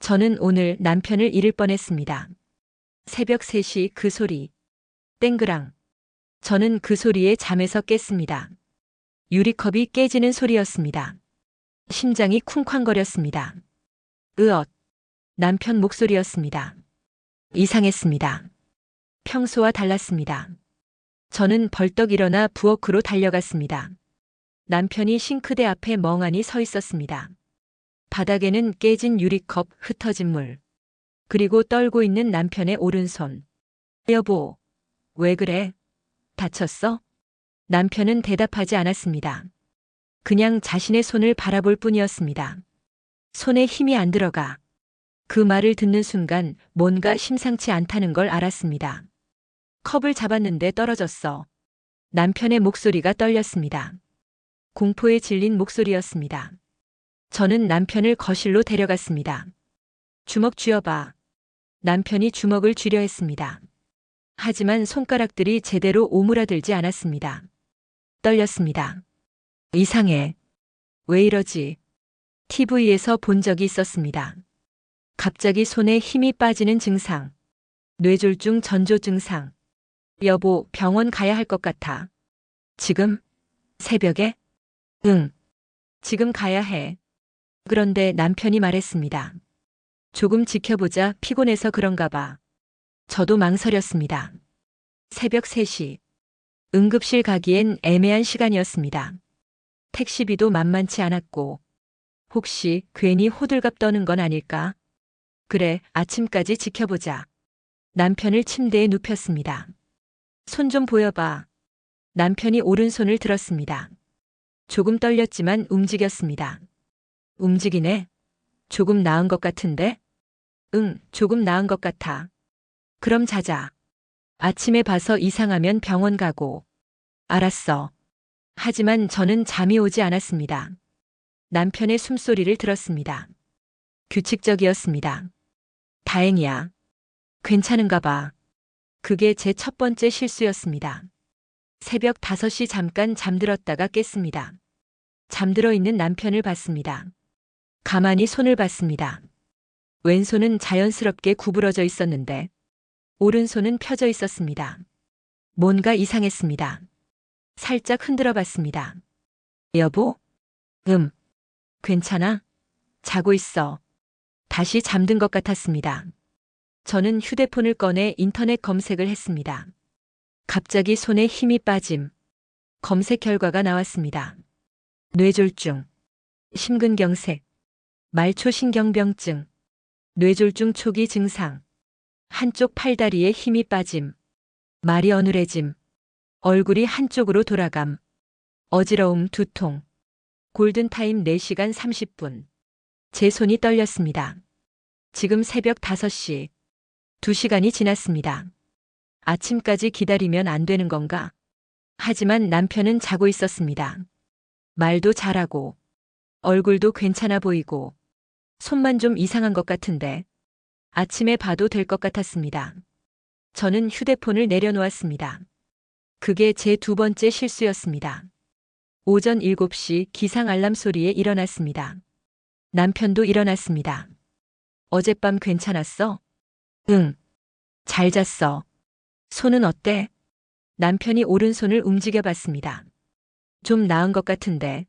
저는 오늘 남편을 잃을 뻔했습니다. 새벽 3시 그 소리. 땡그랑. 저는 그 소리에 잠에서 깼습니다. 유리컵이 깨지는 소리였습니다. 심장이 쿵쾅거렸습니다. 으엇. 남편 목소리였습니다. 이상했습니다. 평소와 달랐습니다. 저는 벌떡 일어나 부엌으로 달려갔습니다. 남편이 싱크대 앞에 멍하니 서 있었습니다. 바닥에는 깨진 유리컵, 흩어진 물. 그리고 떨고 있는 남편의 오른손. 여보, 왜 그래? 다쳤어? 남편은 대답하지 않았습니다. 그냥 자신의 손을 바라볼 뿐이었습니다. 손에 힘이 안 들어가. 그 말을 듣는 순간 뭔가 심상치 않다는 걸 알았습니다. 컵을 잡았는데 떨어졌어. 남편의 목소리가 떨렸습니다. 공포에 질린 목소리였습니다. 저는 남편을 거실로 데려갔습니다. 주먹 쥐어봐. 남편이 주먹을 쥐려 했습니다. 하지만 손가락들이 제대로 오므라들지 않았습니다. 떨렸습니다. 이상해. 왜 이러지? TV에서 본 적이 있었습니다. 갑자기 손에 힘이 빠지는 증상. 뇌졸중 전조 증상. 여보, 병원 가야 할 것 같아. 지금? 새벽에? 응. 지금 가야 해. 그런데 남편이 말했습니다. 조금 지켜보자. 피곤해서 그런가 봐. 저도 망설였습니다. 새벽 3시. 응급실 가기엔 애매한 시간이었습니다. 택시비도 만만치 않았고. 혹시 괜히 호들갑 떠는 건 아닐까? 그래, 아침까지 지켜보자. 남편을 침대에 눕혔습니다. 손 좀 보여봐. 남편이 오른손을 들었습니다. 조금 떨렸지만 움직였습니다. 움직이네. 조금 나은 것 같은데? 응, 조금 나은 것 같아. 그럼 자자. 아침에 봐서 이상하면 병원 가고. 알았어. 하지만 저는 잠이 오지 않았습니다. 남편의 숨소리를 들었습니다. 규칙적이었습니다. 다행이야. 괜찮은가 봐. 그게 제 첫 번째 실수였습니다. 새벽 5시 잠깐 잠들었다가 깼습니다. 잠들어 있는 남편을 봤습니다. 가만히 손을 봤습니다. 왼손은 자연스럽게 구부러져 있었는데 오른손은 펴져 있었습니다. 뭔가 이상했습니다. 살짝 흔들어 봤습니다. 여보? 괜찮아? 자고 있어. 다시 잠든 것 같았습니다. 저는 휴대폰을 꺼내 인터넷 검색을 했습니다. 갑자기 손에 힘이 빠짐. 검색 결과가 나왔습니다. 뇌졸중, 심근경색, 말초신경병증, 뇌졸중 초기 증상, 한쪽 팔다리에 힘이 빠짐, 말이 어눌해짐, 얼굴이 한쪽으로 돌아감, 어지러움 두통, 골든타임 4시간 30분. 제 손이 떨렸습니다. 지금 새벽 5시, 2시간이 지났습니다. 아침까지 기다리면 안 되는 건가? 하지만 남편은 자고 있었습니다. 말도 잘하고, 얼굴도 괜찮아 보이고, 손만 좀 이상한 것 같은데, 아침에 봐도 될 것 같았습니다. 저는 휴대폰을 내려놓았습니다. 그게 제 2번째 실수였습니다. 오전 7시 기상 알람 소리에 일어났습니다. 남편도 일어났습니다. 어젯밤 괜찮았어? 응. 잘 잤어. 손은 어때? 남편이 오른손을 움직여 봤습니다. 좀 나은 것 같은데.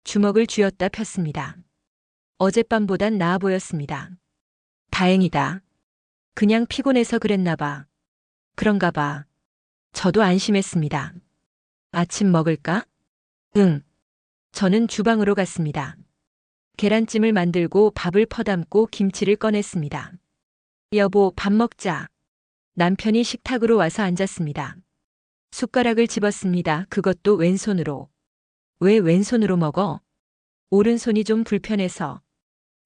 주먹을 쥐었다 폈습니다. 어젯밤보단 나아 보였습니다. 다행이다. 그냥 피곤해서 그랬나 봐. 그런가 봐. 저도 안심했습니다. 아침 먹을까? 응. 저는 주방으로 갔습니다. 계란찜을 만들고 밥을 퍼담고 김치를 꺼냈습니다. 여보, 밥 먹자. 남편이 식탁으로 와서 앉았습니다. 숟가락을 집었습니다. 그것도 왼손으로. 왜 왼손으로 먹어? 오른손이 좀 불편해서.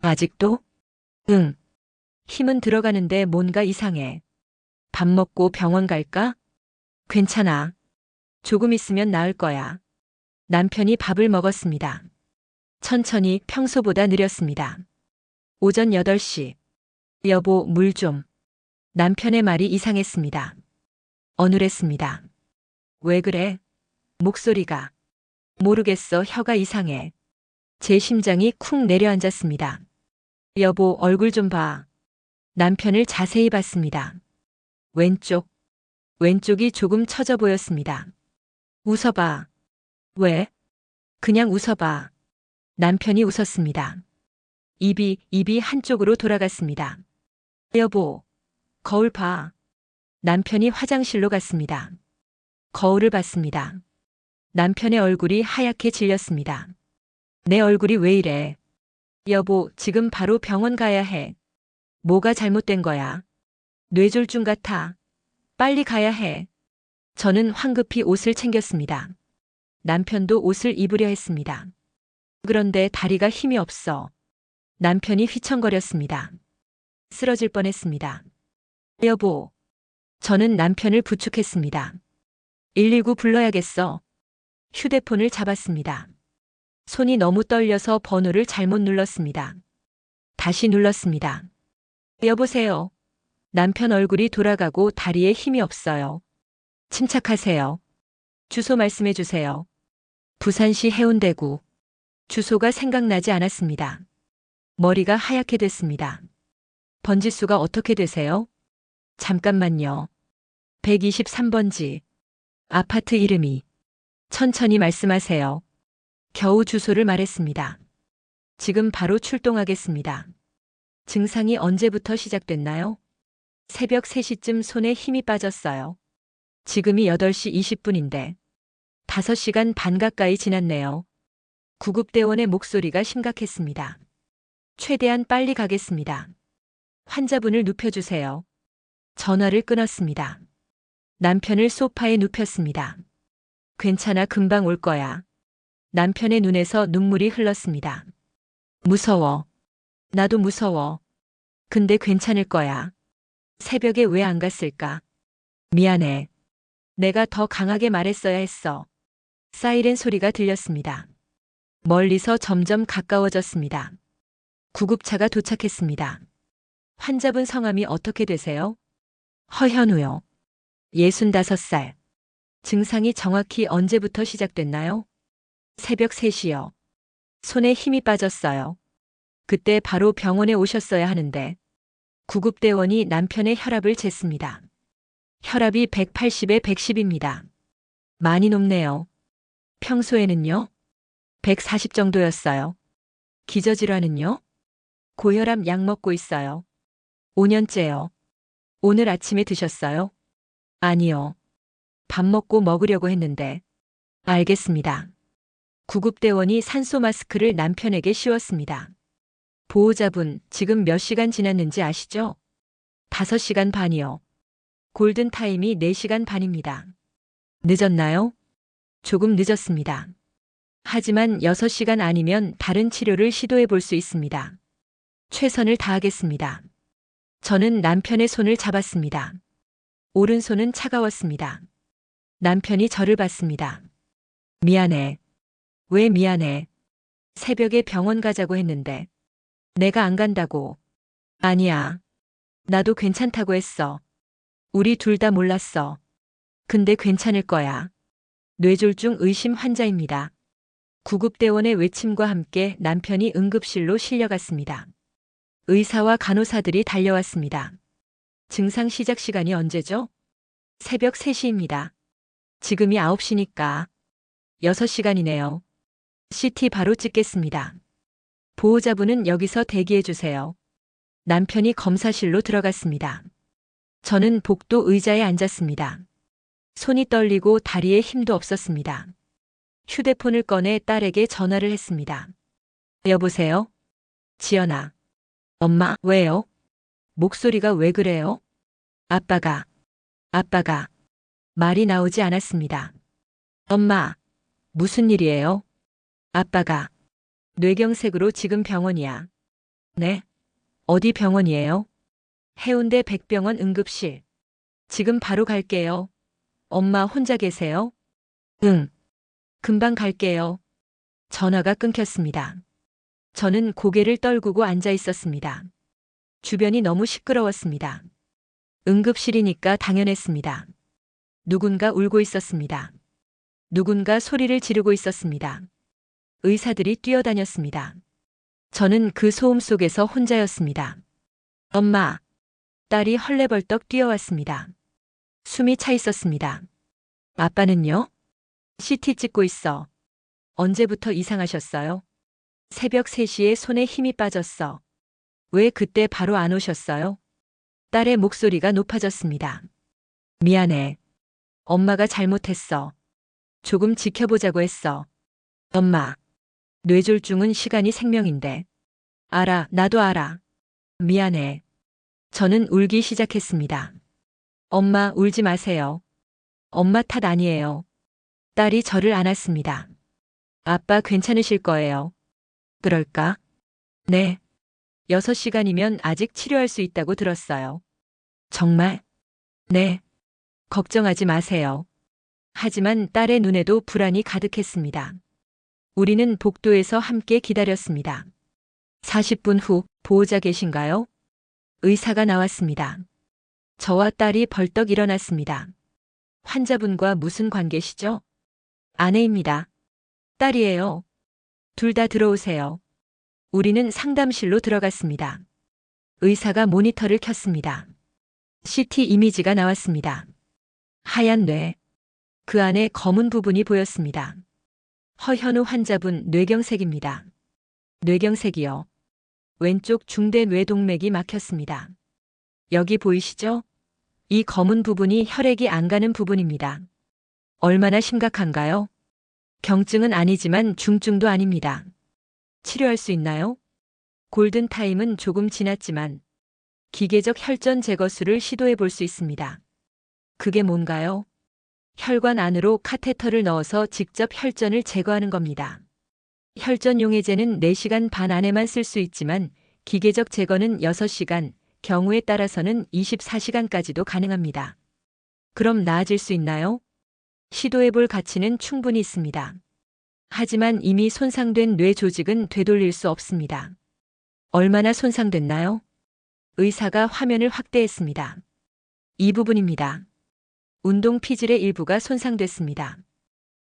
아직도? 응. 힘은 들어가는데 뭔가 이상해. 밥 먹고 병원 갈까? 괜찮아. 조금 있으면 나을 거야. 남편이 밥을 먹었습니다. 천천히 평소보다 느렸습니다. 오전 8시. 여보, 물 좀. 남편의 말이 이상했습니다. 어눌했습니다. 왜 그래? 목소리가. 모르겠어. 혀가 이상해. 제 심장이 쿵 내려앉았습니다. 여보, 얼굴 좀 봐. 남편을 자세히 봤습니다. 왼쪽이 조금 처져 보였습니다. 웃어봐. 왜? 그냥 웃어봐. 남편이 웃었습니다. 입이 한쪽으로 돌아갔습니다. 여보, 거울 봐. 남편이 화장실로 갔습니다. 거울을 봤습니다. 남편의 얼굴이 하얗게 질렸습니다. 내 얼굴이 왜 이래? 여보, 지금 바로 병원 가야 해. 뭐가 잘못된 거야? 뇌졸중 같아. 빨리 가야 해. 저는 황급히 옷을 챙겼습니다. 남편도 옷을 입으려 했습니다. 그런데 다리가 힘이 없어. 남편이 휘청거렸습니다. 쓰러질 뻔했습니다. 여보, 저는 남편을 부축했습니다. 119 불러야겠어. 휴대폰을 잡았습니다. 손이 너무 떨려서 번호를 잘못 눌렀습니다. 다시 눌렀습니다. 여보세요. 남편 얼굴이 돌아가고 다리에 힘이 없어요. 침착하세요. 주소 말씀해 주세요. 부산시 해운대구. 주소가 생각나지 않았습니다. 머리가 하얗게 됐습니다. 번지수가 어떻게 되세요? 잠깐만요. 123번지. 아파트 이름이. 천천히 말씀하세요. 겨우 주소를 말했습니다. 지금 바로 출동하겠습니다. 증상이 언제부터 시작됐나요? 새벽 3시쯤 손에 힘이 빠졌어요. 지금이 8시 20분인데 5시간 반 가까이 지났네요. 구급대원의 목소리가 심각했습니다. 최대한 빨리 가겠습니다. 환자분을 눕혀주세요. 전화를 끊었습니다. 남편을 소파에 눕혔습니다. 괜찮아, 금방 올 거야. 남편의 눈에서 눈물이 흘렀습니다. 무서워. 나도 무서워. 근데 괜찮을 거야. 새벽에 왜 안 갔을까? 미안해. 내가 더 강하게 말했어야 했어. 사이렌 소리가 들렸습니다. 멀리서 점점 가까워졌습니다. 구급차가 도착했습니다. 환자분 성함이 어떻게 되세요? 허현우요. 65살. 증상이 정확히 언제부터 시작됐나요? 새벽 3시요. 손에 힘이 빠졌어요. 그때 바로 병원에 오셨어야 하는데. 구급대원이 남편의 혈압을 쟀습니다. 혈압이 180에 110입니다. 많이 높네요. 평소에는요? 140 정도였어요. 기저질환은요? 고혈압 약 먹고 있어요. 5년째요. 오늘 아침에 드셨어요? 아니요. 밥 먹고 먹으려고 했는데. 알겠습니다. 구급대원이 산소 마스크를 남편에게 씌웠습니다. 보호자분, 지금 몇 시간 지났는지 아시죠? 5시간 반이요. 골든타임이 4시간 반입니다. 늦었나요? 조금 늦었습니다. 하지만 6시간 아니면 다른 치료를 시도해 볼 수 있습니다. 최선을 다하겠습니다. 저는 남편의 손을 잡았습니다. 오른손은 차가웠습니다. 남편이 저를 봤습니다. 미안해. 왜 미안해? 새벽에 병원 가자고 했는데. 내가 안 간다고. 아니야. 나도 괜찮다고 했어. 우리 둘 다 몰랐어. 근데 괜찮을 거야. 뇌졸중 의심 환자입니다. 구급대원의 외침과 함께 남편이 응급실로 실려갔습니다. 의사와 간호사들이 달려왔습니다. 증상 시작 시간이 언제죠? 새벽 3시입니다. 지금이 9시니까 6시간이네요. CT 바로 찍겠습니다. 보호자분은 여기서 대기해 주세요. 남편이 검사실로 들어갔습니다. 저는 복도 의자에 앉았습니다. 손이 떨리고 다리에 힘도 없었습니다. 휴대폰을 꺼내 딸에게 전화를 했습니다. 여보세요? 지연아. 엄마, 왜요? 목소리가 왜 그래요? 아빠가. 말이 나오지 않았습니다. 엄마, 무슨 일이에요? 아빠가. 뇌경색으로 지금 병원이야. 네? 어디 병원이에요? 해운대 백병원 응급실. 지금 바로 갈게요. 엄마 혼자 계세요? 응. 금방 갈게요. 전화가 끊겼습니다. 저는 고개를 떨구고 앉아 있었습니다. 주변이 너무 시끄러웠습니다. 응급실이니까 당연했습니다. 누군가 울고 있었습니다. 누군가 소리를 지르고 있었습니다. 의사들이 뛰어다녔습니다. 저는 그 소음 속에서 혼자였습니다. 엄마, 딸이 헐레벌떡 뛰어왔습니다. 숨이 차 있었습니다. 아빠는요? CT 찍고 있어. 언제부터 이상하셨어요? 새벽 3시에 손에 힘이 빠졌어. 왜 그때 바로 안 오셨어요? 딸의 목소리가 높아졌습니다. 미안해. 엄마가 잘못했어. 조금 지켜보자고 했어. 엄마, 뇌졸중은 시간이 생명인데. 알아, 나도 알아. 미안해. 저는 울기 시작했습니다. 엄마, 울지 마세요. 엄마 탓 아니에요. 딸이 저를 안았습니다. 아빠 괜찮으실 거예요. 그럴까? 네. 6시간이면 아직 치료할 수 있다고 들었어요. 정말? 네. 걱정하지 마세요. 하지만 딸의 눈에도 불안이 가득했습니다. 우리는 복도에서 함께 기다렸습니다. 40분 후, 보호자 계신가요? 의사가 나왔습니다. 저와 딸이 벌떡 일어났습니다. 환자분과 무슨 관계시죠? 아내입니다. 딸이에요. 둘 다 들어오세요. 우리는 상담실로 들어갔습니다. 의사가 모니터를 켰습니다. CT 이미지가 나왔습니다. 하얀 뇌. 그 안에 검은 부분이 보였습니다. 허현우 환자분 뇌경색입니다. 뇌경색이요. 왼쪽 중대 뇌동맥이 막혔습니다. 여기 보이시죠? 이 검은 부분이 혈액이 안 가는 부분입니다. 얼마나 심각한가요? 경증은 아니지만 중증도 아닙니다. 치료할 수 있나요? 골든타임은 조금 지났지만 기계적 혈전 제거술을 시도해 볼 수 있습니다. 그게 뭔가요? 혈관 안으로 카테터를 넣어서 직접 혈전을 제거하는 겁니다. 혈전 용해제는 4시간 반 안에만 쓸 수 있지만 기계적 제거는 6시간, 경우에 따라서는 24시간까지도 가능합니다. 그럼 나아질 수 있나요? 시도해 볼 가치는 충분히 있습니다. 하지만 이미 손상된 뇌 조직은 되돌릴 수 없습니다. 얼마나 손상됐나요? 의사가 화면을 확대했습니다. 이 부분입니다. 운동 피질의 일부가 손상됐습니다.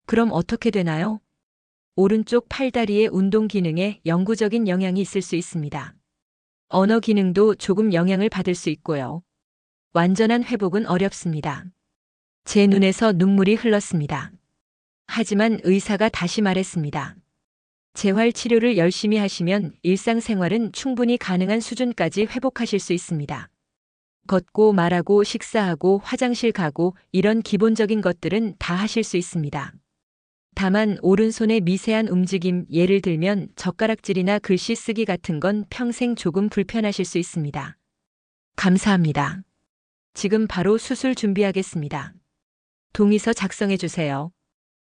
그럼 어떻게 되나요? 오른쪽 팔다리의 운동 기능에 영구적인 영향이 있을 수 있습니다. 언어 기능도 조금 영향을 받을 수 있고요. 완전한 회복은 어렵습니다. 제 눈에서 눈물이 흘렀습니다. 하지만 의사가 다시 말했습니다. 재활 치료를 열심히 하시면 일상생활은 충분히 가능한 수준까지 회복하실 수 있습니다. 걷고 말하고 식사하고 화장실 가고 이런 기본적인 것들은 다 하실 수 있습니다. 다만 오른손의 미세한 움직임, 예를 들면 젓가락질이나 글씨 쓰기 같은 건 평생 조금 불편하실 수 있습니다. 감사합니다. 지금 바로 수술 준비하겠습니다. 동의서 작성해 주세요.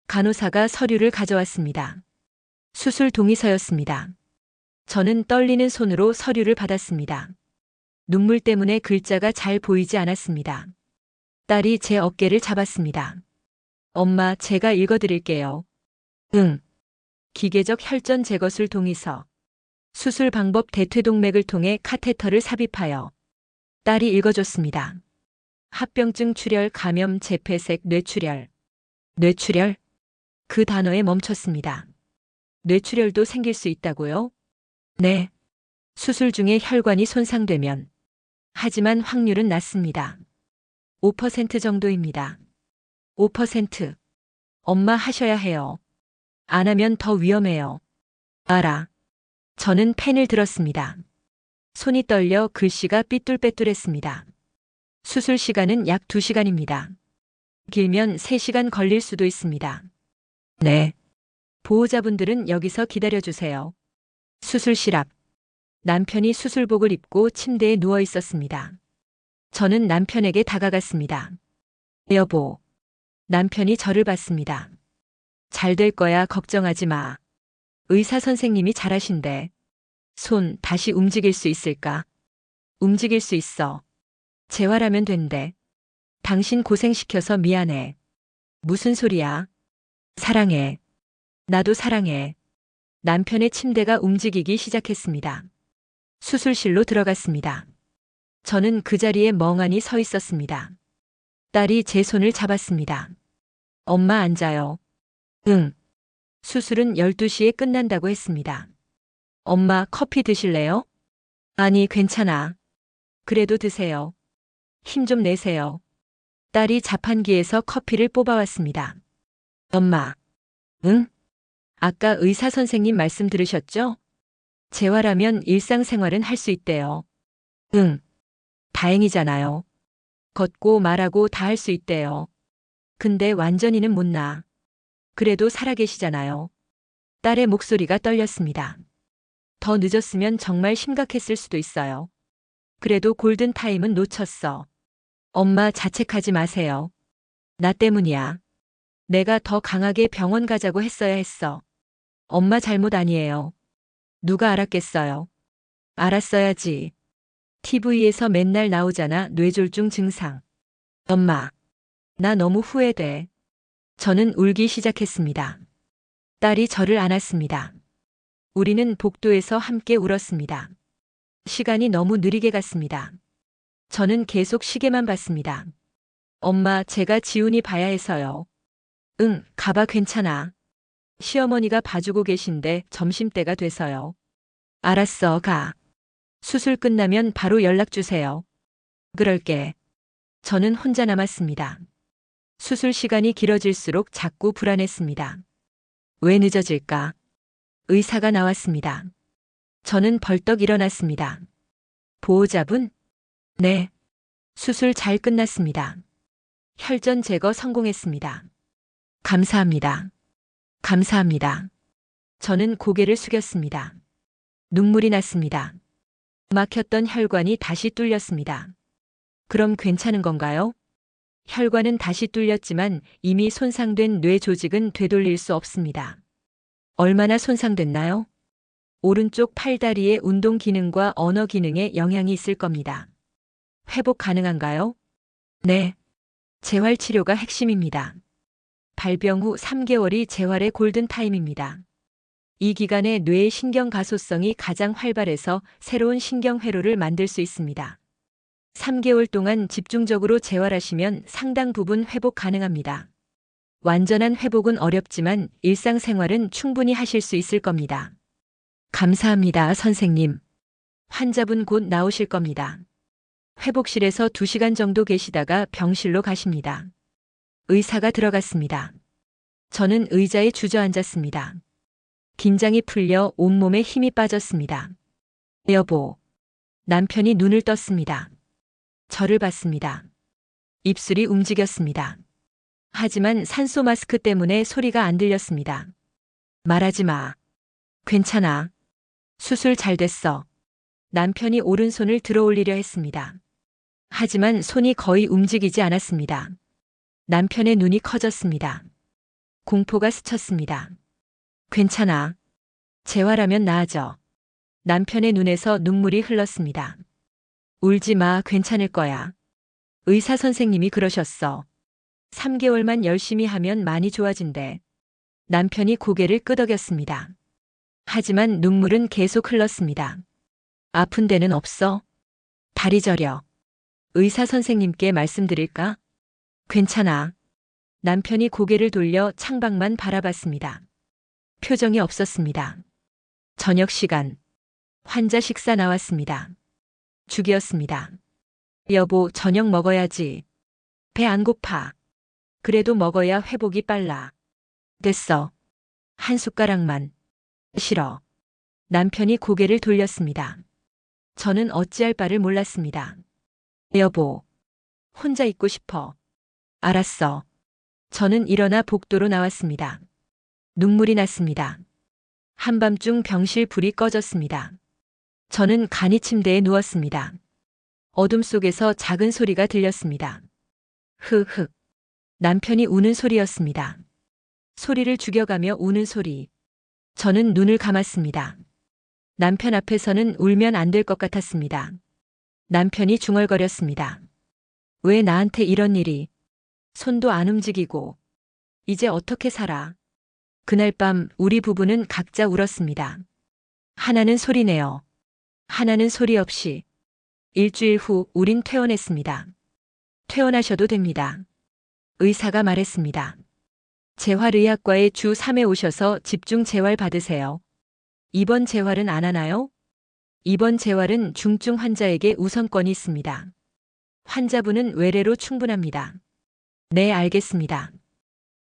간호사가 서류를 가져왔습니다. 수술 동의서였습니다. 저는 떨리는 손으로 서류를 받았습니다. 눈물 때문에 글자가 잘 보이지 않았습니다. 딸이 제 어깨를 잡았습니다. 엄마, 제가 읽어드릴게요. 응. 기계적 혈전 제거술 동의서. 수술 방법 대퇴동맥을 통해 카테터를 삽입하여. 딸이 읽어줬습니다. 합병증 출혈 감염 재폐색 뇌출혈. 뇌출혈? 그 단어에 멈췄습니다. 뇌출혈도 생길 수 있다고요? 네. 수술 중에 혈관이 손상되면. 하지만 확률은 낮습니다. 5% 정도입니다. 5%. 엄마 하셔야 해요. 안 하면 더 위험해요. 알아. 저는 펜을 들었습니다. 손이 떨려 글씨가 삐뚤빼뚤했습니다. 수술 시간은 약 2시간입니다. 길면 3시간 걸릴 수도 있습니다. 네. 보호자분들은 여기서 기다려주세요. 수술실 앞. 남편이 수술복을 입고 침대에 누워 있었습니다. 저는 남편에게 다가갔습니다. 여보. 남편이 저를 봤습니다. 잘 될 거야, 걱정하지 마. 의사 선생님이 잘하신대. 손 다시 움직일 수 있을까? 움직일 수 있어. 재활하면 된대. 당신 고생시켜서 미안해. 무슨 소리야? 사랑해. 나도 사랑해. 남편의 침대가 움직이기 시작했습니다. 수술실로 들어갔습니다. 저는 그 자리에 멍하니 서 있었습니다. 딸이 제 손을 잡았습니다. 엄마 앉아요. 응. 수술은 12시에 끝난다고 했습니다. 엄마 커피 드실래요? 아니, 괜찮아. 그래도 드세요. 힘 좀 내세요. 딸이 자판기에서 커피를 뽑아왔습니다. 엄마. 응? 아까 의사 선생님 말씀 들으셨죠? 재활하면 일상생활은 할 수 있대요. 응. 다행이잖아요. 걷고 말하고 다 할 수 있대요. 근데 완전히는 못 나. 그래도 살아계시잖아요. 딸의 목소리가 떨렸습니다. 더 늦었으면 정말 심각했을 수도 있어요. 그래도 골든타임은 놓쳤어. 엄마 자책하지 마세요. 나 때문이야. 내가 더 강하게 병원 가자고 했어야 했어. 엄마 잘못 아니에요. 누가 알았겠어요. 알았어야지. TV에서 맨날 나오잖아, 뇌졸중 증상. 엄마, 나 너무 후회돼. 저는 울기 시작했습니다. 딸이 저를 안았습니다. 우리는 복도에서 함께 울었습니다. 시간이 너무 느리게 갔습니다. 저는 계속 시계만 봤습니다. 엄마, 제가 지훈이 봐야 해서요. 응, 가봐 괜찮아. 시어머니가 봐주고 계신데 점심때가 돼서요. 알았어, 가. 수술 끝나면 바로 연락 주세요. 그럴게. 저는 혼자 남았습니다. 수술 시간이 길어질수록 자꾸 불안했습니다. 왜 늦어질까? 의사가 나왔습니다. 저는 벌떡 일어났습니다. 보호자분? 네. 수술 잘 끝났습니다. 혈전 제거 성공했습니다. 감사합니다. 감사합니다. 저는 고개를 숙였습니다. 눈물이 났습니다. 막혔던 혈관이 다시 뚫렸습니다. 그럼 괜찮은 건가요? 혈관은 다시 뚫렸지만 이미 손상된 뇌 조직은 되돌릴 수 없습니다. 얼마나 손상됐나요? 오른쪽 팔다리의 운동 기능과 언어 기능에 영향이 있을 겁니다. 회복 가능한가요? 네. 재활 치료가 핵심입니다. 발병 후 3개월이 재활의 골든타임입니다. 이 기간에 뇌의 신경 가소성이 가장 활발해서 새로운 신경회로를 만들 수 있습니다. 3개월 동안 집중적으로 재활하시면 상당 부분 회복 가능합니다. 완전한 회복은 어렵지만 일상생활은 충분히 하실 수 있을 겁니다. 감사합니다, 선생님. 환자분 곧 나오실 겁니다. 회복실에서 2시간 정도 계시다가 병실로 가십니다. 의사가 들어갔습니다. 저는 의자에 주저앉았습니다. 긴장이 풀려 온몸에 힘이 빠졌습니다. 여보. 남편이 눈을 떴습니다. 저를 봤습니다. 입술이 움직였습니다. 하지만 산소 마스크 때문에 소리가 안 들렸습니다. 말하지 마. 괜찮아. 수술 잘 됐어. 남편이 오른손을 들어 올리려 했습니다. 하지만 손이 거의 움직이지 않았습니다. 남편의 눈이 커졌습니다. 공포가 스쳤습니다. 괜찮아. 재활하면 나아져. 남편의 눈에서 눈물이 흘렀습니다. 울지 마, 괜찮을 거야. 의사 선생님이 그러셨어. 3개월만 열심히 하면 많이 좋아진대. 남편이 고개를 끄덕였습니다. 하지만 눈물은 계속 흘렀습니다. 아픈 데는 없어? 다리 저려. 의사 선생님께 말씀드릴까? 괜찮아. 남편이 고개를 돌려 창밖만 바라봤습니다. 표정이 없었습니다. 저녁 시간. 환자 식사 나왔습니다. 죽이었습니다. 여보, 저녁 먹어야지. 배 안 고파. 그래도 먹어야 회복이 빨라. 됐어. 한 숟가락만. 싫어. 남편이 고개를 돌렸습니다. 저는 어찌할 바를 몰랐습니다. 여보. 혼자 있고 싶어. 알았어. 저는 일어나 복도로 나왔습니다. 눈물이 났습니다. 한밤중 병실 불이 꺼졌습니다. 저는 간이 침대에 누웠습니다. 어둠 속에서 작은 소리가 들렸습니다. 흐흑. 남편이 우는 소리였습니다. 소리를 죽여가며 우는 소리. 저는 눈을 감았습니다. 남편 앞에서는 울면 안 될 것 같았습니다. 남편이 중얼거렸습니다. 왜 나한테 이런 일이? 손도 안 움직이고. 이제 어떻게 살아? 그날 밤 우리 부부는 각자 울었습니다. 하나는 소리내어. 하나는 소리 없이. 일주일 후 우린 퇴원했습니다. 퇴원하셔도 됩니다. 의사가 말했습니다. 재활의학과에 주 3회 오셔서 집중 재활 받으세요. 입원 재활은 안 하나요? 입원 재활은 중증 환자에게 우선권이 있습니다. 환자분은 외래로 충분합니다. 네, 알겠습니다.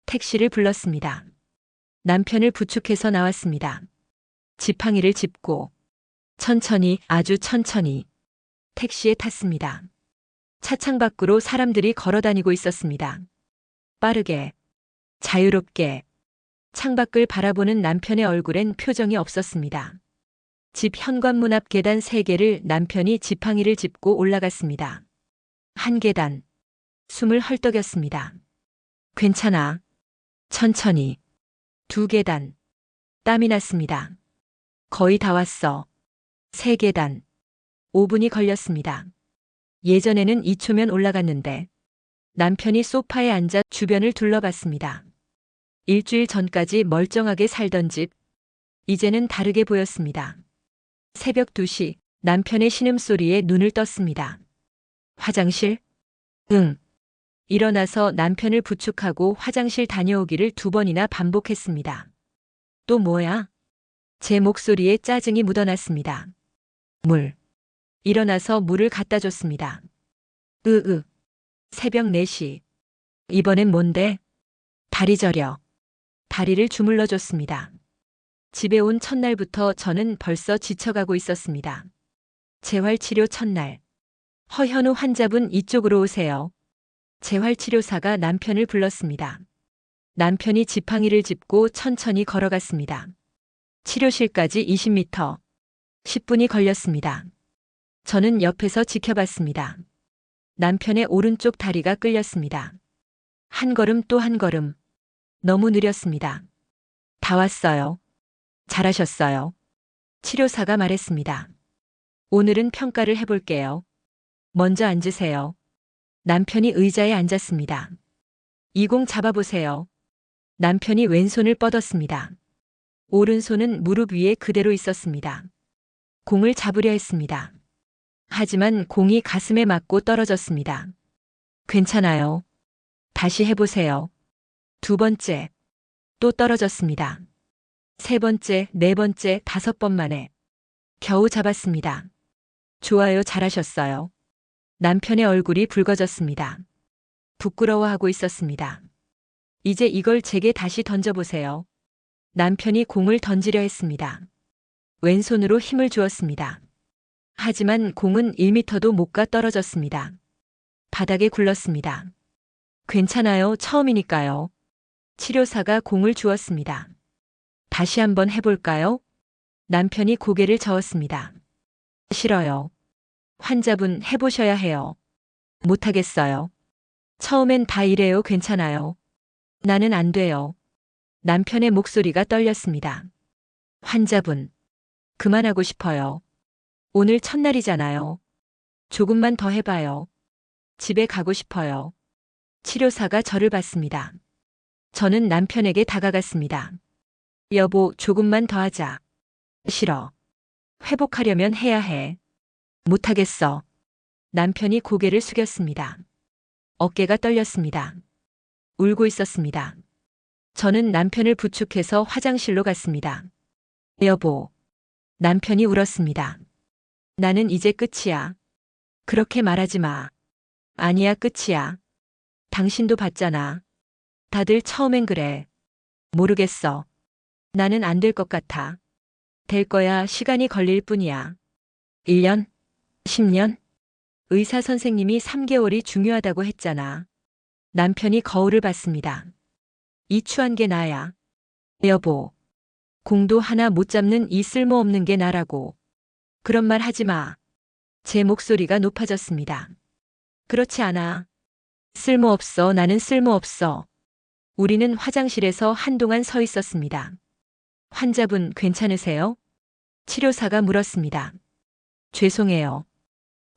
택시를 불렀습니다. 남편을 부축해서 나왔습니다. 지팡이를 짚고 천천히, 아주 천천히 택시에 탔습니다. 차창 밖으로 사람들이 걸어 다니고 있었습니다. 빠르게, 자유롭게 창밖을 바라보는 남편의 얼굴엔 표정이 없었습니다. 집 현관문 앞 계단 3개를 남편이 지팡이를 짚고 올라갔습니다. 한 계단, 숨을 헐떡였습니다. 괜찮아. 천천히. 2계단, 땀이 났습니다. 거의 다 왔어. 3계단, 5분이 걸렸습니다. 예전에는 2초면 올라갔는데 남편이 소파에 앉아 주변을 둘러봤습니다. 일주일 전까지 멀쩡하게 살던 집, 이제는 다르게 보였습니다. 새벽 2시, 남편의 신음소리에 눈을 떴습니다. 화장실? 응. 일어나서 남편을 부축하고 화장실 다녀오기를 2번이나 반복했습니다. 또 뭐야? 제 목소리에 짜증이 묻어났습니다. 물. 일어나서 물을 갖다 줬습니다. 새벽 4시. 이번엔 뭔데? 다리 저려. 다리를 주물러 줬습니다. 집에 온 첫날부터 저는 벌써 지쳐가고 있었습니다. 재활치료 첫날. 허현우 환자분 이쪽으로 오세요. 재활치료사가 남편을 불렀습니다. 남편이 지팡이를 짚고 천천히 걸어갔습니다. 치료실까지 20m. 10분이 걸렸습니다. 저는 옆에서 지켜봤습니다. 남편의 오른쪽 다리가 끌렸습니다. 한 걸음 또 한 걸음. 너무 느렸습니다. 다 왔어요. 잘하셨어요. 치료사가 말했습니다. 오늘은 평가를 해볼게요. 먼저 앉으세요. 남편이 의자에 앉았습니다. 이 공 잡아보세요. 남편이 왼손을 뻗었습니다. 오른손은 무릎 위에 그대로 있었습니다. 공을 잡으려 했습니다. 하지만 공이 가슴에 맞고 떨어졌습니다. 괜찮아요. 다시 해보세요. 2번째. 또 떨어졌습니다. 3번째, 4번째, 5번 만에 겨우 잡았습니다. 좋아요, 잘하셨어요. 남편의 얼굴이 붉어졌습니다. 부끄러워하고 있었습니다. 이제 이걸 제게 다시 던져보세요. 남편이 공을 던지려 했습니다. 왼손으로 힘을 주었습니다. 하지만 공은 1m도 못 가 떨어졌습니다. 바닥에 굴렀습니다. 괜찮아요, 처음이니까요. 치료사가 공을 주었습니다. 다시 한번 해볼까요? 남편이 고개를 저었습니다. 싫어요. 환자분 해보셔야 해요. 못하겠어요. 처음엔 다 이래요. 괜찮아요. 나는 안 돼요. 남편의 목소리가 떨렸습니다. 환자분, 그만하고 싶어요. 오늘 첫날이잖아요. 조금만 더 해봐요. 집에 가고 싶어요. 치료사가 저를 봤습니다. 저는 남편에게 다가갔습니다. 여보, 조금만 더 하자. 싫어. 회복하려면 해야 해. 못하겠어. 남편이 고개를 숙였습니다. 어깨가 떨렸습니다. 울고 있었습니다. 저는 남편을 부축해서 화장실로 갔습니다. 여보. 남편이 울었습니다. 나는 이제 끝이야. 그렇게 말하지 마. 아니야, 끝이야. 당신도 봤잖아. 다들 처음엔 그래. 모르겠어. 나는 안 될 것 같아. 될 거야. 시간이 걸릴 뿐이야. 1년? 10년? 의사 선생님이 3개월이 중요하다고 했잖아. 남편이 거울을 봤습니다. 이 추한 게 나야. 여보. 공도 하나 못 잡는 이 쓸모없는 게 나라고. 그런 말 하지 마. 제 목소리가 높아졌습니다. 그렇지 않아. 쓸모없어. 나는 쓸모없어. 우리는 화장실에서 한동안 서 있었습니다. 환자분 괜찮으세요? 치료사가 물었습니다. 죄송해요.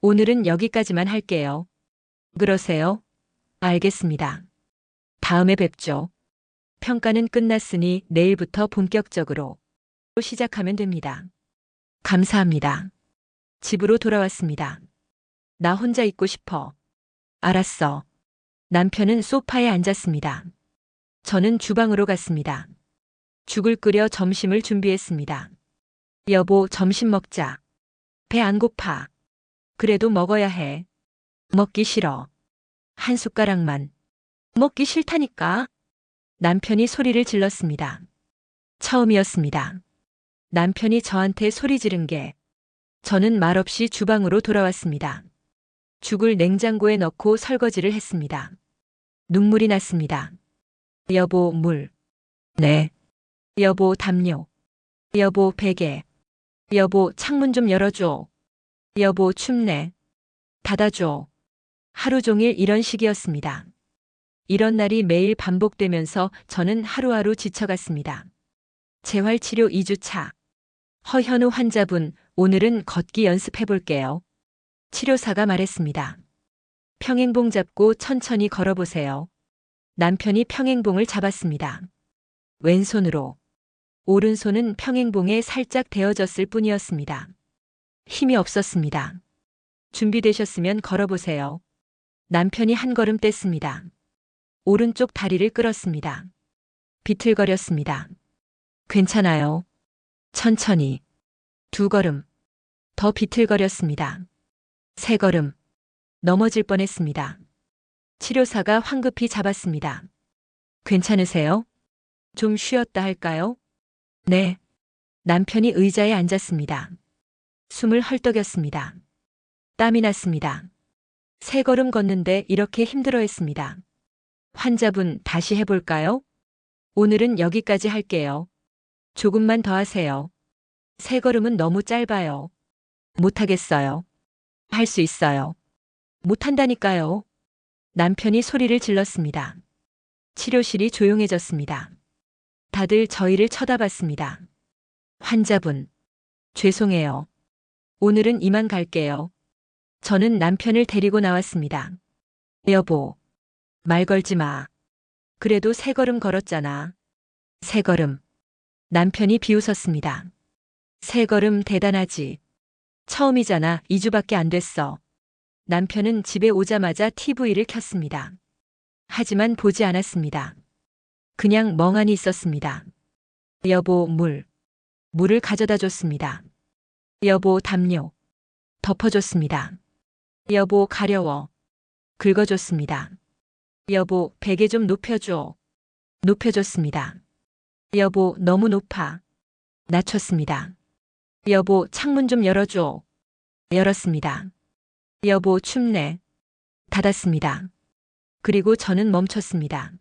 오늘은 여기까지만 할게요. 그러세요? 알겠습니다. 다음에 뵙죠. 평가는 끝났으니 내일부터 본격적으로 시작하면 됩니다. 감사합니다. 집으로 돌아왔습니다. 나 혼자 있고 싶어. 알았어. 남편은 소파에 앉았습니다. 저는 주방으로 갔습니다. 죽을 끓여 점심을 준비했습니다. 여보, 점심 먹자. 배 안 고파. 그래도 먹어야 해. 먹기 싫어. 한 숟가락만. 먹기 싫다니까. 남편이 소리를 질렀습니다. 처음이었습니다. 남편이 저한테 소리 지른 게. 저는 말없이 주방으로 돌아왔습니다. 죽을 냉장고에 넣고 설거지를 했습니다. 눈물이 났습니다. 여보, 물. 네. 여보, 담요. 여보, 베개. 여보, 창문 좀 열어줘. 여보, 춥네. 닫아줘. 하루 종일 이런 식이었습니다. 이런 날이 매일 반복되면서 저는 하루하루 지쳐갔습니다. 재활치료 2주차. 허현우 환자분, 오늘은 걷기 연습해 볼게요. 치료사가 말했습니다. 평행봉 잡고 천천히 걸어보세요. 남편이 평행봉을 잡았습니다. 왼손으로. 오른손은 평행봉에 살짝 대어졌을 뿐이었습니다. 힘이 없었습니다. 준비되셨으면 걸어보세요. 남편이 한 걸음 뗐습니다. 오른쪽 다리를 끌었습니다. 비틀거렸습니다. 괜찮아요. 천천히. 2걸음. 더 비틀거렸습니다. 3걸음. 넘어질 뻔했습니다. 치료사가 황급히 잡았습니다. 괜찮으세요? 좀 쉬었다 할까요? 네. 남편이 의자에 앉았습니다. 숨을 헐떡였습니다. 땀이 났습니다. 3걸음 걷는데 이렇게 힘들어했습니다. 환자분, 다시 해볼까요? 오늘은 여기까지 할게요. 조금만 더 하세요. 3걸음은 너무 짧아요. 못하겠어요. 할 수 있어요. 못한다니까요. 남편이 소리를 질렀습니다. 치료실이 조용해졌습니다. 다들 저희를 쳐다봤습니다. 환자분, 죄송해요. 오늘은 이만 갈게요. 저는 남편을 데리고 나왔습니다. 여보, 말 걸지 마. 그래도 3걸음 걸었잖아. 3걸음. 남편이 비웃었습니다. 3걸음 대단하지. 처음이잖아. 2주밖에 안 됐어. 남편은 집에 오자마자 TV를 켰습니다. 하지만 보지 않았습니다. 그냥 멍하니 있었습니다. 여보, 물. 물을 가져다 줬습니다. 여보, 담요. 덮어줬습니다. 여보, 가려워. 긁어줬습니다. 여보, 베개 좀 높여줘. 높여줬습니다. 여보, 너무 높아. 낮췄습니다. 여보, 창문 좀 열어줘. 열었습니다. 여보, 춥네. 닫았습니다. 그리고 저는 멈췄습니다.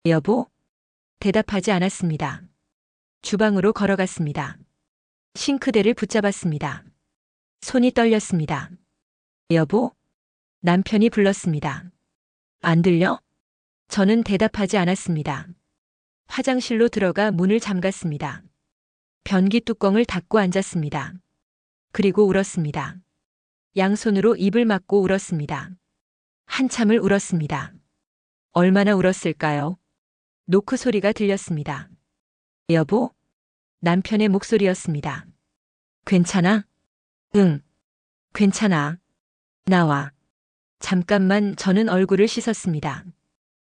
여보? 대답하지 않았습니다. 주방으로 걸어갔습니다. 싱크대를 붙잡았습니다. 손이 떨렸습니다. 여보? 남편이 불렀습니다. 안 들려? 저는 대답하지 않았습니다. 화장실로 들어가 문을 잠갔습니다. 변기 뚜껑을 닫고 앉았습니다. 그리고 울었습니다. 양손으로 입을 막고 울었습니다. 한참을 울었습니다. 얼마나 울었을까요? 노크 소리가 들렸습니다. 여보? 남편의 목소리였습니다. 괜찮아? 응. 괜찮아. 나와. 잠깐만. 저는 얼굴을 씻었습니다.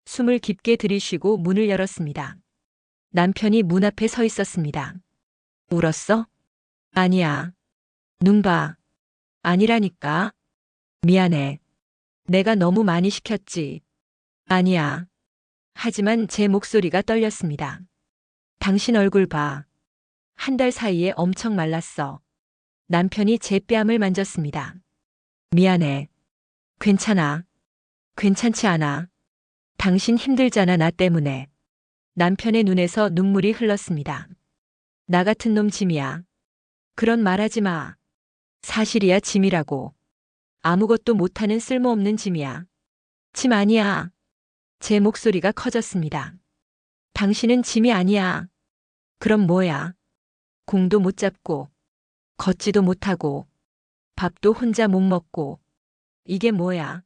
숨을 깊게 들이쉬고 문을 열었습니다. 남편이 문 앞에 서 있었습니다. 울었어? 아니야. 눈 봐. 아니라니까. 미안해. 내가 너무 많이 시켰지. 아니야. 하지만 제 목소리가 떨렸습니다. 당신 얼굴 봐. 1달 사이에 엄청 말랐어. 남편이 제 뺨을 만졌습니다. 미안해. 괜찮아. 괜찮지 않아. 당신 힘들잖아, 나 때문에. 남편의 눈에서 눈물이 흘렀습니다. 나 같은 놈 짐이야. 그런 말하지 마. 사실이야, 짐이라고. 아무것도 못하는 쓸모없는 짐이야. 짐 아니야. 제 목소리가 커졌습니다. 당신은 짐이 아니야. 그럼 뭐야? 공도 못 잡고, 걷지도 못하고, 밥도 혼자 못 먹고. 이게 뭐야?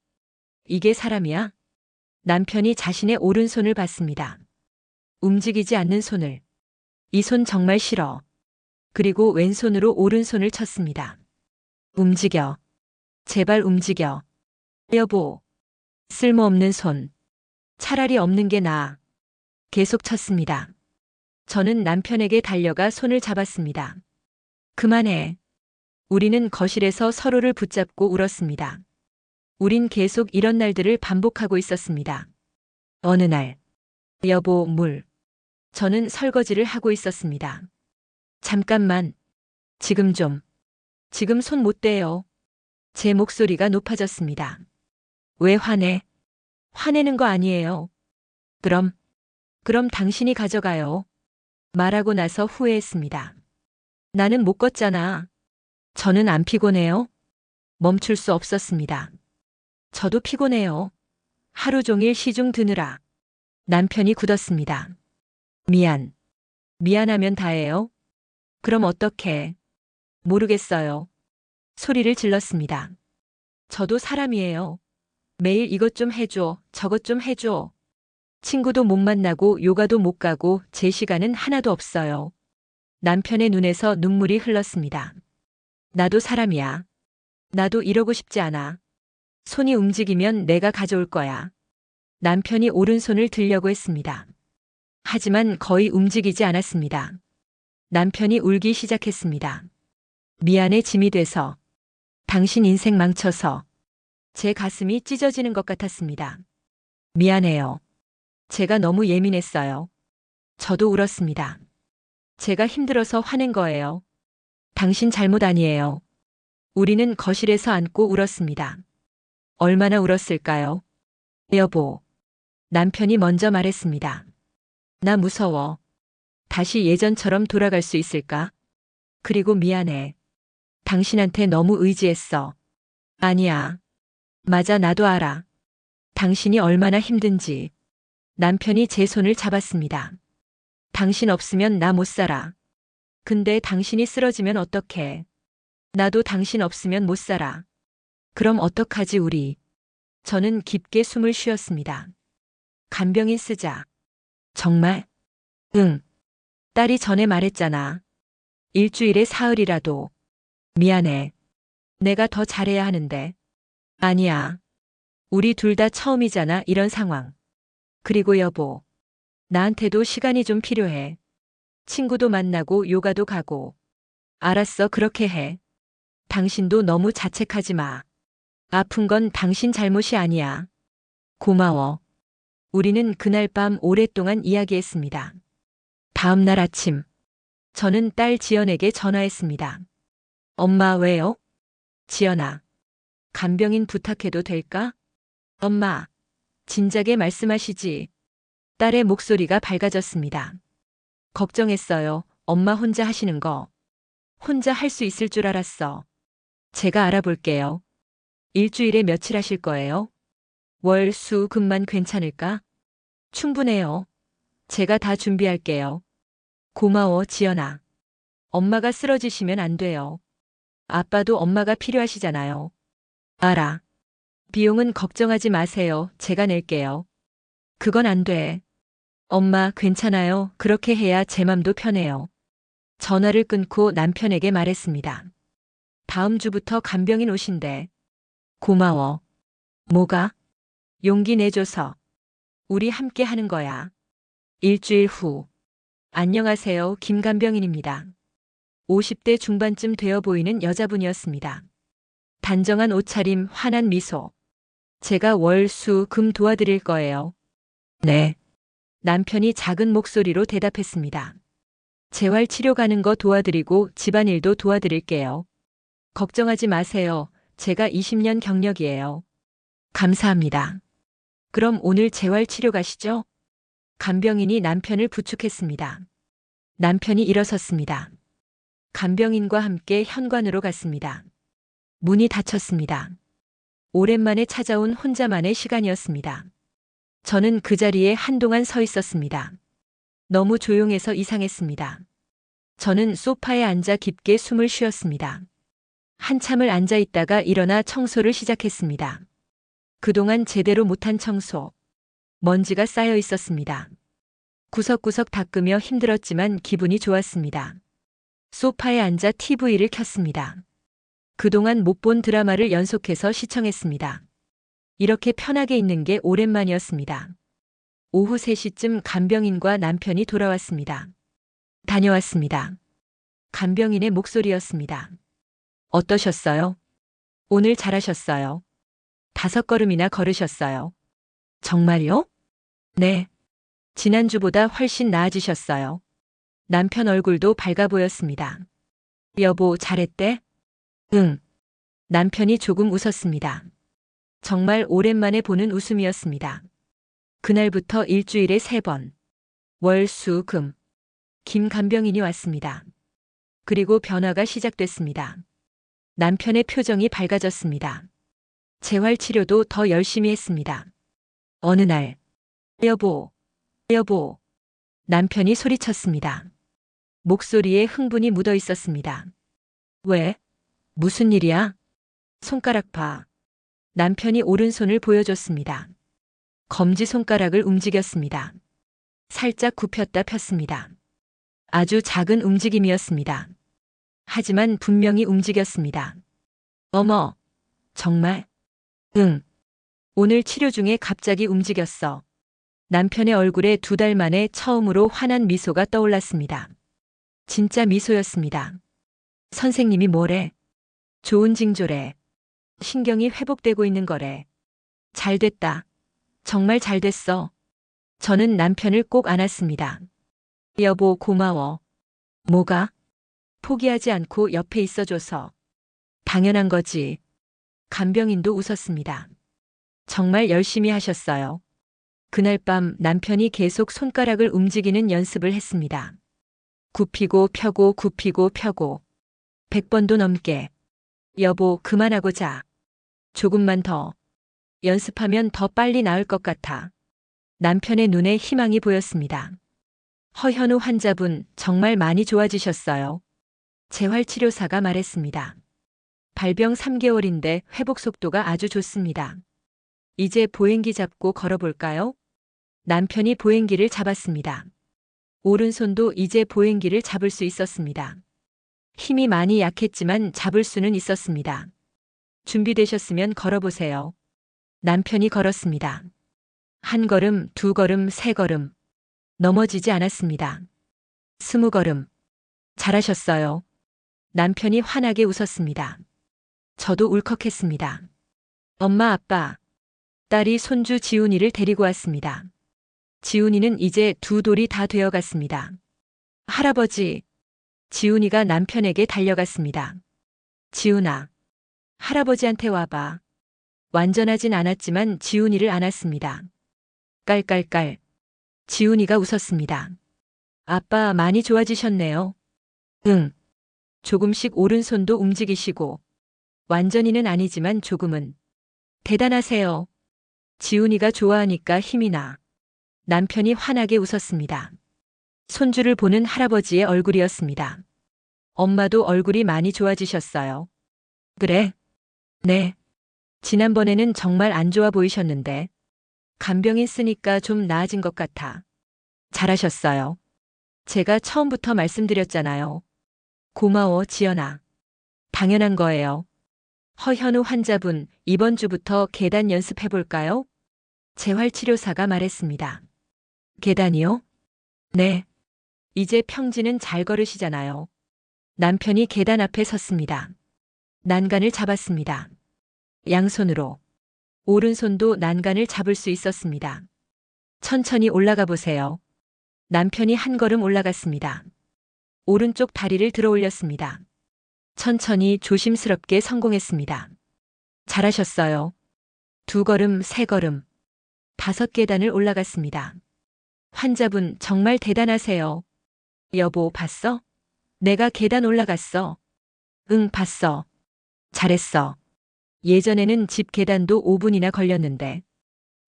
이게 사람이야? 남편이 자신의 오른손을 봤습니다. 움직이지 않는 손을. 이 손 정말 싫어. 그리고 왼손으로 오른손을 쳤습니다. 움직여. 제발 움직여. 여보. 쓸모없는 손. 차라리 없는 게 나아. 계속 쳤습니다. 저는 남편에게 달려가 손을 잡았습니다. 그만해. 우리는 거실에서 서로를 붙잡고 울었습니다. 우린 계속 이런 날들을 반복하고 있었습니다. 어느 날, 여보, 물. 저는 설거지를 하고 있었습니다. 잠깐만. 지금 좀. 지금 손 못 대요. 제 목소리가 높아졌습니다. 왜 화내? 화내는 거 아니에요. 그럼 당신이 가져가요. 말하고 나서 후회했습니다. 나는 못 걷잖아. 저는 안 피곤해요? 멈출 수 없었습니다. 저도 피곤해요. 하루 종일 시중 드느라. 남편이 굳었습니다. 미안하면 다예요. 그럼 어떡해? 모르겠어요. 소리를 질렀습니다. 저도 사람이에요. 매일 이것 좀 해줘, 저것 좀 해줘. 친구도 못 만나고 요가도 못 가고 제 시간은 하나도 없어요. 남편의 눈에서 눈물이 흘렀습니다. 나도 사람이야. 나도 이러고 싶지 않아. 손이 움직이면 내가 가져올 거야. 남편이 오른손을 들려고 했습니다. 하지만 거의 움직이지 않았습니다. 남편이 울기 시작했습니다. 미안해 짐이 돼서. 당신 인생 망쳐서. 제 가슴이 찢어지는 것 같았습니다. 미안해요. 제가 너무 예민했어요. 저도 울었습니다. 제가 힘들어서 화낸 거예요. 당신 잘못 아니에요. 우리는 거실에서 앉고 울었습니다. 얼마나 울었을까요? 여보. 남편이 먼저 말했습니다. 나 무서워. 다시 예전처럼 돌아갈 수 있을까? 그리고 미안해. 당신한테 너무 의지했어. 아니야. 맞아, 나도 알아. 당신이 얼마나 힘든지. 남편이 제 손을 잡았습니다. 당신 없으면 나 못 살아. 근데 당신이 쓰러지면 어떡해. 나도 당신 없으면 못 살아. 그럼 어떡하지 우리. 저는 깊게 숨을 쉬었습니다. 간병인 쓰자. 정말? 응. 딸이 전에 말했잖아. 일주일에 사흘이라도. 미안해. 내가 더 잘해야 하는데. 아니야. 우리 둘 다 처음이잖아, 이런 상황. 그리고 여보. 나한테도 시간이 좀 필요해. 친구도 만나고 요가도 가고. 알았어, 그렇게 해. 당신도 너무 자책하지 마. 아픈 건 당신 잘못이 아니야. 고마워. 우리는 그날 밤 오랫동안 이야기했습니다. 다음 날 아침. 저는 딸 지연에게 전화했습니다. 엄마 왜요? 지연아. 간병인 부탁해도 될까? 엄마. 진작에 말씀하시지. 딸의 목소리가 밝아졌습니다. 걱정했어요. 엄마 혼자 하시는 거. 혼자 할 수 있을 줄 알았어. 제가 알아볼게요. 일주일에 며칠 하실 거예요? 월, 수, 금만 괜찮을까? 충분해요. 제가 다 준비할게요. 고마워, 지연아. 엄마가 쓰러지시면 안 돼요. 아빠도 엄마가 필요하시잖아요. 알아. 비용은 걱정하지 마세요. 제가 낼게요. 그건 안 돼. 엄마, 괜찮아요. 그렇게 해야 제 맘도 편해요. 전화를 끊고 남편에게 말했습니다. 다음 주부터 간병인 오신대. 고마워. 뭐가? 용기 내줘서. 우리 함께 하는 거야. 일주일 후. 안녕하세요. 김간병인입니다. 50대 중반쯤 되어 보이는 여자분이었습니다. 단정한 옷차림, 환한 미소. 제가 월, 수, 금 도와드릴 거예요. 네. 남편이 작은 목소리로 대답했습니다. 재활 치료 가는 거 도와드리고 집안일도 도와드릴게요. 걱정하지 마세요. 제가 20년 경력이에요. 감사합니다. 그럼 오늘 재활 치료 가시죠? 간병인이 남편을 부축했습니다. 남편이 일어섰습니다. 간병인과 함께 현관으로 갔습니다. 문이 닫혔습니다. 오랜만에 찾아온 혼자만의 시간이었습니다. 저는 그 자리에 한동안 서 있었습니다. 너무 조용해서 이상했습니다. 저는 소파에 앉아 깊게 숨을 쉬었습니다. 한참을 앉아 있다가 일어나 청소를 시작했습니다. 그동안 제대로 못한 청소. 먼지가 쌓여 있었습니다. 구석구석 닦으며 힘들었지만 기분이 좋았습니다. 소파에 앉아 TV를 켰습니다. 그동안 못 본 드라마를 연속해서 시청했습니다. 이렇게 편하게 있는 게 오랜만이었습니다. 오후 3시쯤 간병인과 남편이 돌아왔습니다. 다녀왔습니다. 간병인의 목소리였습니다. 어떠셨어요? 오늘 잘하셨어요. 5걸음이나 걸으셨어요. 정말요? 네. 지난주보다 훨씬 나아지셨어요. 남편 얼굴도 밝아 보였습니다. 여보, 잘했대? 응. 남편이 조금 웃었습니다. 정말 오랜만에 보는 웃음이었습니다. 그날부터 일주일에 3번, 월, 수, 금, 김 간병인이 왔습니다. 그리고 변화가 시작됐습니다. 남편의 표정이 밝아졌습니다. 재활 치료도 더 열심히 했습니다. 어느 날, 여보, 여보, 남편이 소리쳤습니다. 목소리에 흥분이 묻어 있었습니다. 왜? 무슨 일이야? 손가락 봐. 남편이 오른손을 보여줬습니다. 검지손가락을 움직였습니다. 살짝 굽혔다 폈습니다. 아주 작은 움직임이었습니다. 하지만 분명히 움직였습니다. 어머, 정말? 응. 오늘 치료 중에 갑자기 움직였어. 남편의 얼굴에 2달 만에 처음으로 환한 미소가 떠올랐습니다. 진짜 미소였습니다. 선생님이 뭐래? 좋은 징조래. 신경이 회복되고 있는 거래. 잘 됐다. 정말 잘 됐어. 저는 남편을 꼭 안았습니다. 여보, 고마워. 뭐가? 포기하지 않고 옆에 있어줘서. 당연한 거지. 간병인도 웃었습니다. 정말 열심히 하셨어요. 그날 밤 남편이 계속 손가락을 움직이는 연습을 했습니다. 굽히고 펴고 굽히고 펴고 100번도 넘게. 여보, 그만하고 자. 조금만 더. 연습하면 더 빨리 나을 것 같아. 남편의 눈에 희망이 보였습니다. 허현우 환자분 정말 많이 좋아지셨어요. 재활치료사가 말했습니다. 발병 3개월인데 회복 속도가 아주 좋습니다. 이제 보행기 잡고 걸어볼까요? 남편이 보행기를 잡았습니다. 오른손도 이제 보행기를 잡을 수 있었습니다. 힘이 많이 약했지만 잡을 수는 있었습니다. 준비되셨으면 걸어보세요. 남편이 걸었습니다. 1걸음, 2걸음, 3걸음. 넘어지지 않았습니다. 20걸음. 잘하셨어요. 남편이 환하게 웃었습니다. 저도 울컥했습니다. 엄마, 아빠. 딸이 손주 지훈이를 데리고 왔습니다. 지훈이는 이제 2돌이 다 되어갔습니다. 할아버지. 지훈이가 남편에게 달려갔습니다. 지훈아. 할아버지한테 와봐. 완전하진 않았지만 지훈이를 안았습니다. 깔깔깔. 지훈이가 웃었습니다. 아빠 많이 좋아지셨네요. 응. 조금씩 오른손도 움직이시고. 완전히는 아니지만 조금은. 대단하세요. 지훈이가 좋아하니까 힘이 나. 남편이 환하게 웃었습니다. 손주를 보는 할아버지의 얼굴이었습니다. 엄마도 얼굴이 많이 좋아지셨어요. 그래? 네. 지난번에는 정말 안 좋아 보이셨는데. 간병인 쓰니까 좀 나아진 것 같아. 잘하셨어요. 제가 처음부터 말씀드렸잖아요. 고마워, 지연아. 당연한 거예요. 허현우 환자분, 이번 주부터 계단 연습해볼까요? 재활치료사가 말했습니다. 계단이요? 네. 이제 평지는 잘 걸으시잖아요. 남편이 계단 앞에 섰습니다. 난간을 잡았습니다. 양손으로. 오른손도 난간을 잡을 수 있었습니다. 천천히 올라가 보세요. 남편이 1걸음 올라갔습니다. 오른쪽 다리를 들어 올렸습니다. 천천히 조심스럽게 성공했습니다. 잘하셨어요. 2걸음, 3걸음, 5계단을 올라갔습니다. 환자분 정말 대단하세요. 여보, 봤어? 내가 계단 올라갔어. 응, 봤어. 잘했어. 예전에는 집 계단도 5분이나 걸렸는데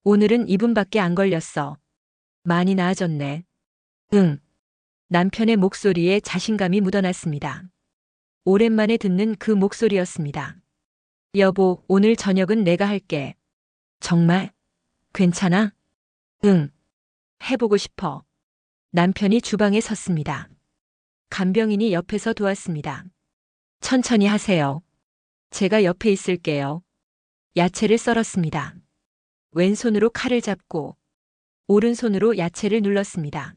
오늘은 2분밖에 안 걸렸어. 많이 나아졌네. 응. 남편의 목소리에 자신감이 묻어났습니다. 오랜만에 듣는 그 목소리였습니다. 여보, 오늘 저녁은 내가 할게. 정말? 괜찮아? 응. 해보고 싶어. 남편이 주방에 섰습니다. 간병인이 옆에서 도왔습니다. 천천히 하세요. 제가 옆에 있을게요. 야채를 썰었습니다. 왼손으로 칼을 잡고 오른손으로 야채를 눌렀습니다.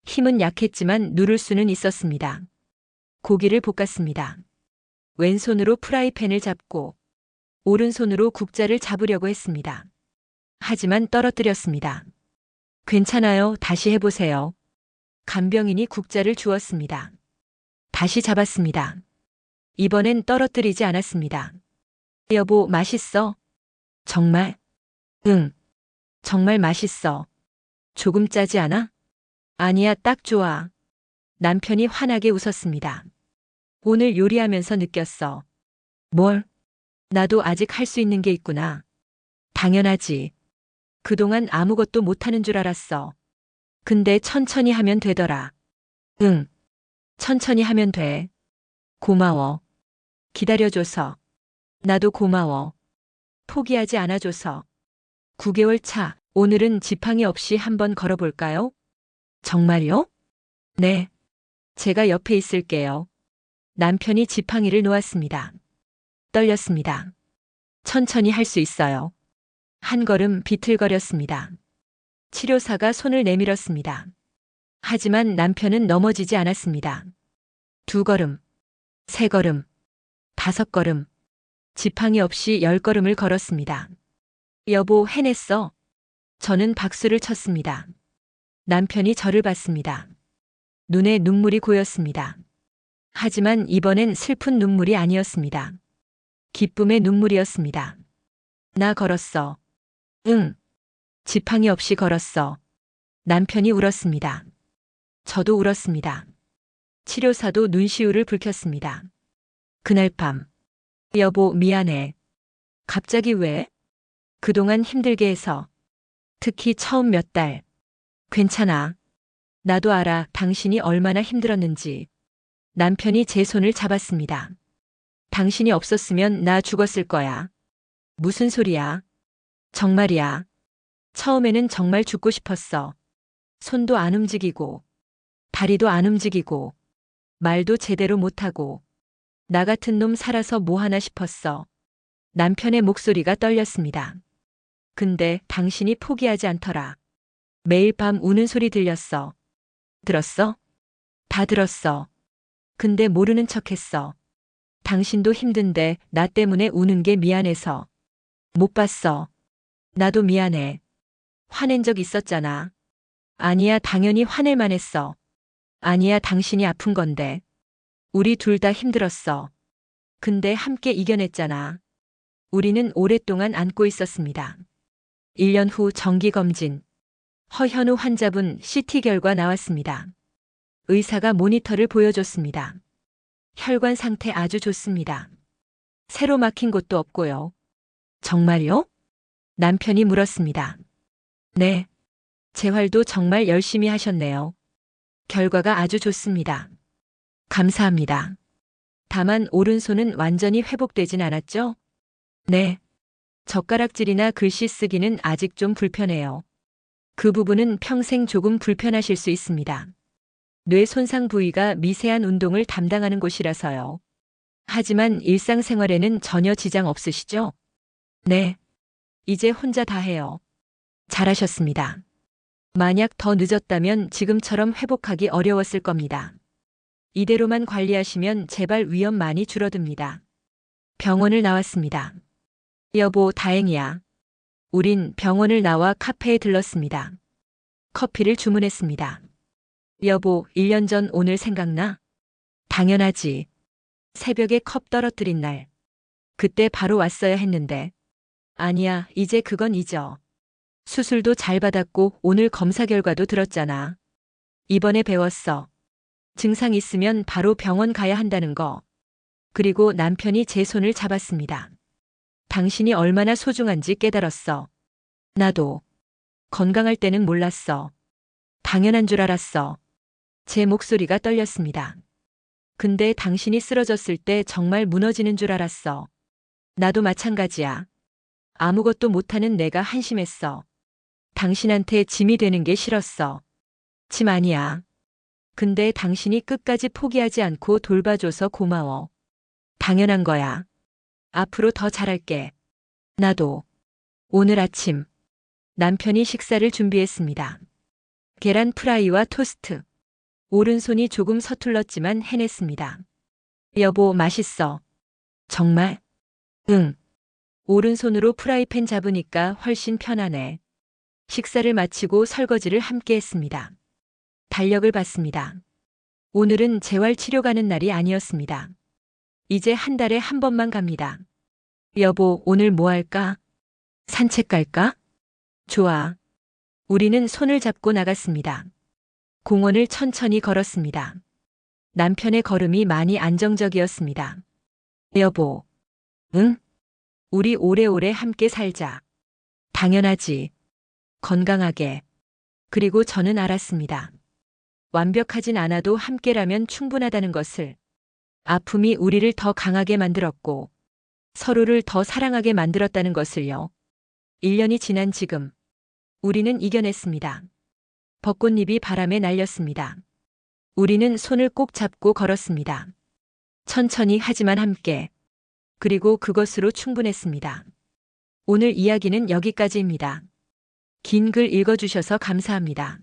힘은 약했지만 누를 수는 있었습니다. 고기를 볶았습니다. 왼손으로 프라이팬을 잡고 오른손으로 국자를 잡으려고 했습니다. 하지만 떨어뜨렸습니다. 괜찮아요. 다시 해보세요. 간병인이 국자를 주었습니다. 다시 잡았습니다. 이번엔 떨어뜨리지 않았습니다. 여보, 맛있어? 정말? 응. 정말 맛있어. 조금 짜지 않아? 아니야, 딱 좋아. 남편이 환하게 웃었습니다. 오늘 요리하면서 느꼈어. 뭘? 나도 아직 할 수 있는 게 있구나. 당연하지. 그동안 아무것도 못하는 줄 알았어. 근데 천천히 하면 되더라. 응. 천천히 하면 돼. 고마워. 기다려줘서. 나도 고마워. 포기하지 않아줘서. 9개월 차, 오늘은 지팡이 없이 한번 걸어볼까요? 정말요? 네. 제가 옆에 있을게요. 남편이 지팡이를 놓았습니다. 떨렸습니다. 천천히 할 수 있어요. 한 걸음 비틀거렸습니다. 치료사가 손을 내밀었습니다. 하지만 남편은 넘어지지 않았습니다. 2걸음, 3걸음, 5걸음, 지팡이 없이 10걸음을 걸었습니다. 여보, 해냈어. 저는 박수를 쳤습니다. 남편이 저를 봤습니다. 눈에 눈물이 고였습니다. 하지만 이번엔 슬픈 눈물이 아니었습니다. 기쁨의 눈물이었습니다. 나 걸었어. 응. 지팡이 없이 걸었어. 남편이 울었습니다. 저도 울었습니다. 치료사도 눈시울을 붉혔습니다. 그날 밤. 여보, 미안해. 갑자기 왜? 그동안 힘들게 해서. 특히 처음 몇 달. 괜찮아. 나도 알아, 당신이 얼마나 힘들었는지. 남편이 제 손을 잡았습니다. 당신이 없었으면 나 죽었을 거야. 무슨 소리야? 정말이야. 처음에는 정말 죽고 싶었어. 손도 안 움직이고, 다리도 안 움직이고, 말도 제대로 못하고, 나 같은 놈 살아서 뭐 하나 싶었어. 남편의 목소리가 떨렸습니다. 근데 당신이 포기하지 않더라. 매일 밤 우는 소리 들렸어. 들었어? 다 들었어. 근데 모르는 척했어. 당신도 힘든데 나 때문에 우는 게 미안해서. 못 봤어. 나도 미안해. 화낸 적 있었잖아. 아니야, 당연히 화낼만 했어. 아니야, 당신이 아픈 건데. 우리 둘 다 힘들었어. 근데 함께 이겨냈잖아. 우리는 오랫동안 안고 있었습니다. 1년 후 정기검진. 허현우 환자분 CT 결과 나왔습니다. 의사가 모니터를 보여줬습니다. 혈관 상태 아주 좋습니다. 새로 막힌 곳도 없고요. 정말요? 남편이 물었습니다. 네. 재활도 정말 열심히 하셨네요. 결과가 아주 좋습니다. 감사합니다. 다만 오른손은 완전히 회복되진 않았죠? 네. 젓가락질이나 글씨 쓰기는 아직 좀 불편해요. 그 부분은 평생 조금 불편하실 수 있습니다. 뇌 손상 부위가 미세한 운동을 담당하는 곳이라서요. 하지만 일상생활에는 전혀 지장 없으시죠? 네. 이제 혼자 다 해요. 잘하셨습니다. 만약 더 늦었다면 지금처럼 회복하기 어려웠을 겁니다. 이대로만 관리하시면 재발 위험 많이 줄어듭니다. 병원을 나왔습니다. 여보, 다행이야. 우린 병원을 나와 카페에 들렀습니다. 커피를 주문했습니다. 여보, 1년 전 오늘 생각나? 당연하지. 새벽에 컵 떨어뜨린 날. 그때 바로 왔어야 했는데. 아니야, 이제 그건 잊어. 수술도 잘 받았고 오늘 검사 결과도 들었잖아. 이번에 배웠어. 증상 있으면 바로 병원 가야 한다는 거. 그리고 남편이 제 손을 잡았습니다. 당신이 얼마나 소중한지 깨달았어. 나도. 건강할 때는 몰랐어. 당연한 줄 알았어. 제 목소리가 떨렸습니다. 근데 당신이 쓰러졌을 때 정말 무너지는 줄 알았어. 나도 마찬가지야. 아무것도 못하는 내가 한심했어. 당신한테 짐이 되는 게 싫었어. 짐 아니야. 근데 당신이 끝까지 포기하지 않고 돌봐줘서 고마워. 당연한 거야. 앞으로 더 잘할게. 나도. 오늘 아침 남편이 식사를 준비했습니다. 계란 프라이와 토스트. 오른손이 조금 서툴렀지만 해냈습니다. 여보, 맛있어. 정말? 응. 오른손으로 프라이팬 잡으니까 훨씬 편하네. 식사를 마치고 설거지를 함께 했습니다. 달력을 봤습니다. 오늘은 재활치료 가는 날이 아니었습니다. 이제 한 달에 한 번만 갑니다. 여보, 오늘 뭐 할까? 산책 갈까? 좋아. 우리는 손을 잡고 나갔습니다. 공원을 천천히 걸었습니다. 남편의 걸음이 많이 안정적이었습니다. 여보. 응? 우리 오래오래 함께 살자. 당연하지. 건강하게. 그리고 저는 알았습니다. 완벽하진 않아도 함께라면 충분하다는 것을. 아픔이 우리를 더 강하게 만들었고 서로를 더 사랑하게 만들었다는 것을요. 1년이 지난 지금 우리는 이겨냈습니다. 벚꽃잎이 바람에 날렸습니다. 우리는 손을 꼭 잡고 걸었습니다. 천천히 하지만 함께. 그리고 그것으로 충분했습니다. 오늘 이야기는 여기까지입니다. 긴 글 읽어주셔서 감사합니다.